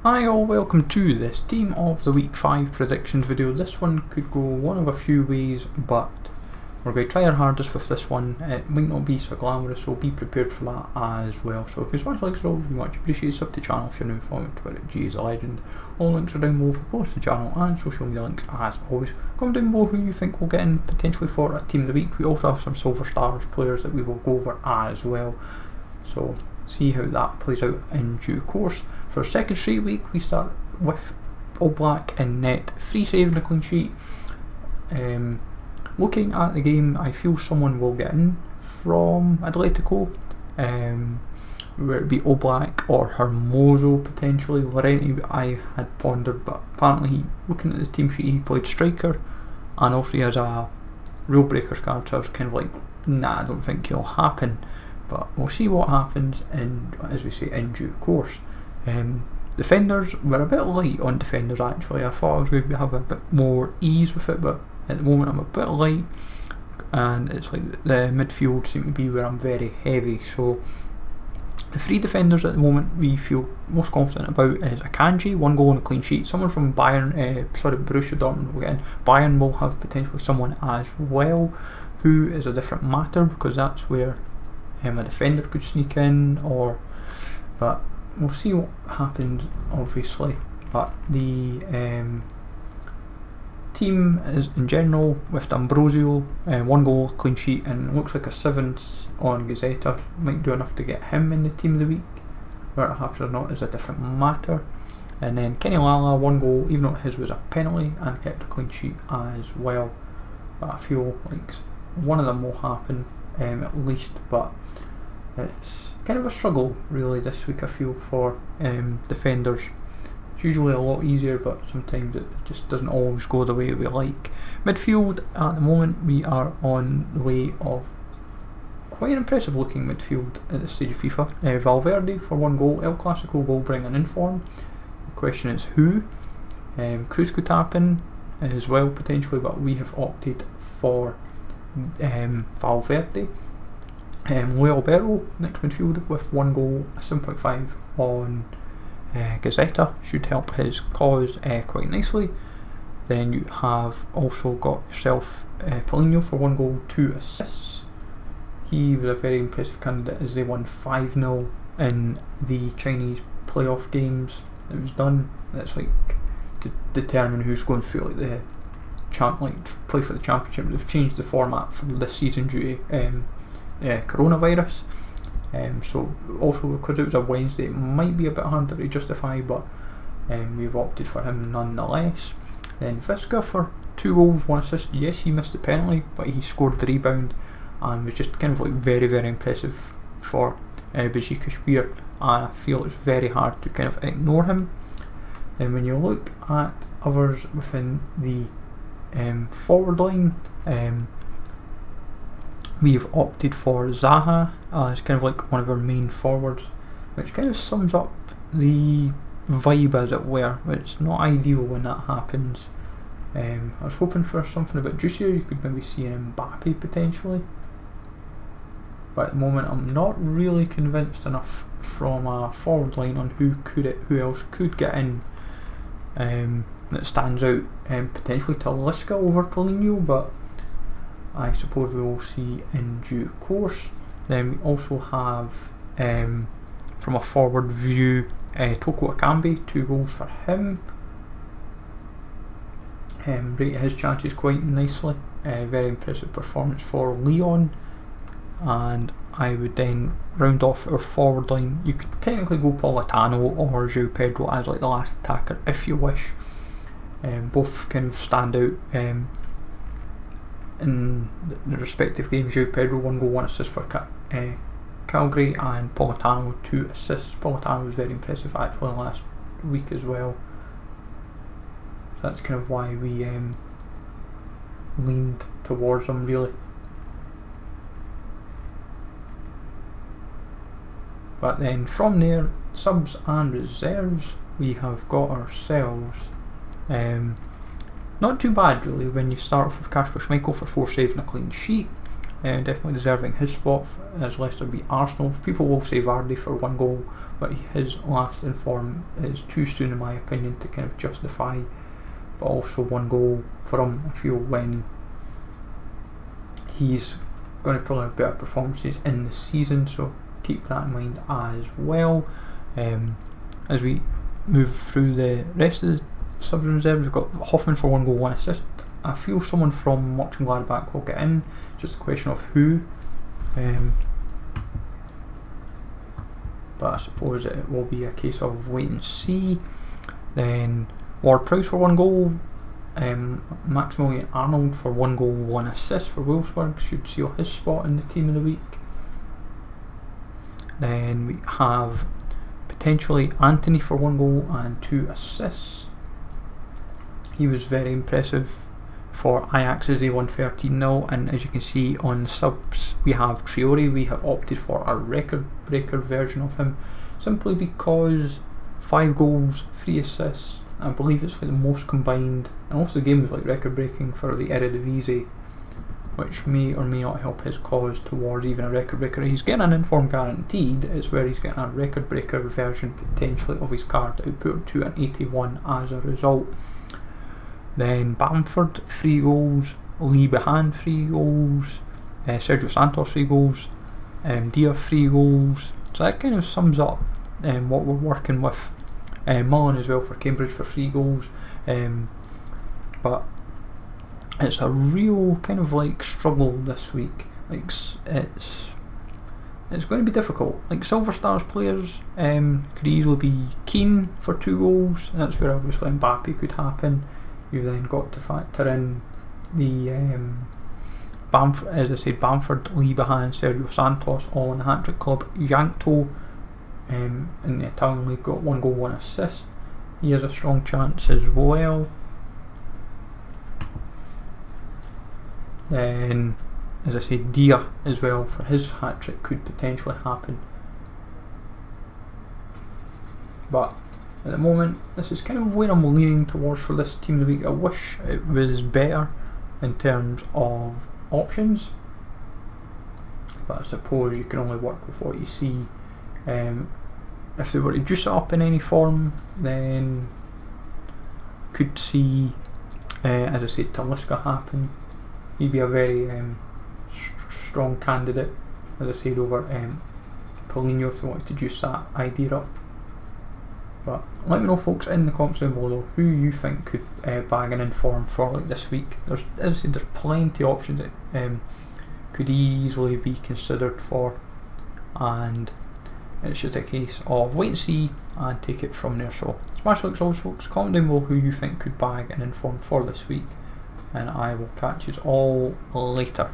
Hi all, welcome to this Team of the Week 5 predictions video. This one could go one of a few ways, but we're going to try our hardest with this one. It might not be so glamorous, so be prepared for that as well. So if you smash likes, it would be much appreciated. Sub to the channel if you're new, follow me on Twitter, G is a legend. All links are down below for both the channel and social media links as always. Comment down below who you think will get in potentially for a Team of the Week. We also have some Silver Stars players that we will go over as well. So see how that plays out in due course. For our second straight week, we start with Oblak in net, 3 saves and a clean sheet. Looking at the game, I feel someone will get in from Atletico, whether it be Oblak or Hermoso potentially. Llorente I had pondered, but apparently looking at the team sheet, he played striker and also he has a Real Breakers card, so I was kind of like, nah, I don't think it'll happen. But we'll see what happens in, as we say, in due course. Defenders were a bit light on defenders actually. I thought I was going to have a bit more ease with it, but at the moment I'm a bit light, and it's like the midfield seem to be where I'm very heavy. So the 3 defenders at the moment we feel most confident about is Akanji, 1 goal and a clean sheet. Someone from Bayern, Borussia Dortmund will get in. Bayern will have potentially someone as well, who is a different matter because that's where a defender could sneak in, but we'll see what happens obviously. But the team is in general with D'Ambrosio, 1 goal, clean sheet, and it looks like a 7 on Gazzetta might do enough to get him in the team of the week. Whether it happens or not is a different matter. And then Kenny Lala, 1 goal, even though his was a penalty, and kept a clean sheet as well. But I feel like one of them will happen at least, but it's kind of a struggle really this week I feel for defenders. It's usually a lot easier, but sometimes it just doesn't always go the way we like. Midfield at the moment we are on the way of quite an impressive looking midfield at this stage of FIFA. Valverde for 1 goal, El Clasico goal bringing in form. The question is who. Cruz could happen as well potentially, but we have opted for Valverde. Luis Alberto next midfield with 1 goal, a 7.5 on Gazzetta, should help his cause quite nicely. Then you have also got yourself Paulinho for 1 goal, 2 assists. He was a very impressive candidate as they won 5-0 in the Chinese playoff games. It was done. That's like to determine who's going through like the play for the championship. They've changed the format for this season due to coronavirus. So also because it was a Wednesday, it might be a bit harder to justify, but we've opted for him nonetheless. Then Visca for 2 goals, 1 assist. Yes, he missed the penalty, but he scored the rebound and was just kind of like very, very impressive for Besiktas. I feel it's very hard to kind of ignore him. And when you look at others within the forward line, we've opted for Zaha as kind of like one of our main forwards, which kind of sums up the vibe as it were. It's not ideal when that happens. I was hoping for something a bit juicier. You could maybe see an Mbappe potentially, but at the moment I'm not really convinced enough from a forward line on who else could get in that stands out. Potentially Talisca over Paulinho, but I suppose we will see in due course. Then we also have from a forward view Toko Akambi, 2 goals for him. Rated his chances quite nicely. Very impressive performance for Leon. And I would then round off our forward line. You could technically go Politano or João Pedro as like the last attacker if you wish. Both kind of stand out in the respective games. João Pedro 1 goal, 1 assist for Calgary, and Politano 2 assists. Politano was very impressive actually last week as well, so that's kind of why we leaned towards him really. But then from there, subs and reserves, we have got ourselves not too bad really. When you start off with Kasper Schmeichel for 4 saves and a clean sheet, definitely deserving his spot as Leicester beat Arsenal. People will say Vardy for 1 goal, but his last in form is too soon in my opinion to kind of justify. But also 1 goal for him, I feel, when he's going to probably have better performances in the season, so keep that in mind as well. As we move through the rest of the subs and reserves, we've got Hoffman for 1 goal, 1 assist. I feel someone from Mönchengladbach will get in, just a question of who. But I suppose it will be a case of wait and see. Then Ward-Prowse for 1 goal, Maximilian Arnold for 1 goal, 1 assist for Wolfsburg, should seal his spot in the team of the week. Then we have potentially Anthony for 1 goal and 2 assists. He was very impressive for Ajax as they won 13-0, and as you can see on subs we have Traore. We have opted for a record breaker version of him simply because 5 goals, 3 assists, I believe it's like the most combined, and also the game was like record breaking for the Eredivisie, which may or may not help his cause towards even a record breaker. He's getting an inform guaranteed, it's where he's getting a record breaker version potentially of his card output to an 81 as a result. Then Bamford 3 goals, Lee Behan 3 goals, Sergio Santos 3 goals, Dia 3 goals. So that kind of sums up what we're working with. Mullen as well for Cambridge for 3 goals, but it's a real kind of like struggle this week. Like it's going to be difficult. Like Silver Stars players could easily be Keane for 2 goals. That's where obviously Mbappe could happen. You've then got to factor in the Bamford, as I said, Bamford, Lee Behan, Sergio Santos all in the hat-trick club. Yankto in the Italian league got 1 goal, 1 assist. He has a strong chance as well. Then, as I said, Dia as well for his hat-trick could potentially happen. But at the moment, this is kind of where I'm leaning towards for this team of the week. I wish it was better in terms of options, but I suppose you can only work with what you see. If they were to juice it up in any form, then could see, as I said, Talisca happen. He'd be a very strong candidate, as I said, over Paulinho if they wanted to juice that idea up. But let me know, folks, in the comments down below who you think could bag an inform for like this week. As I said, there's plenty of options that could easily be considered for, and it's just a case of wait and see and take it from there. So smash likes always, folks. Comment down below who you think could bag an inform for this week, and I will catch you all later.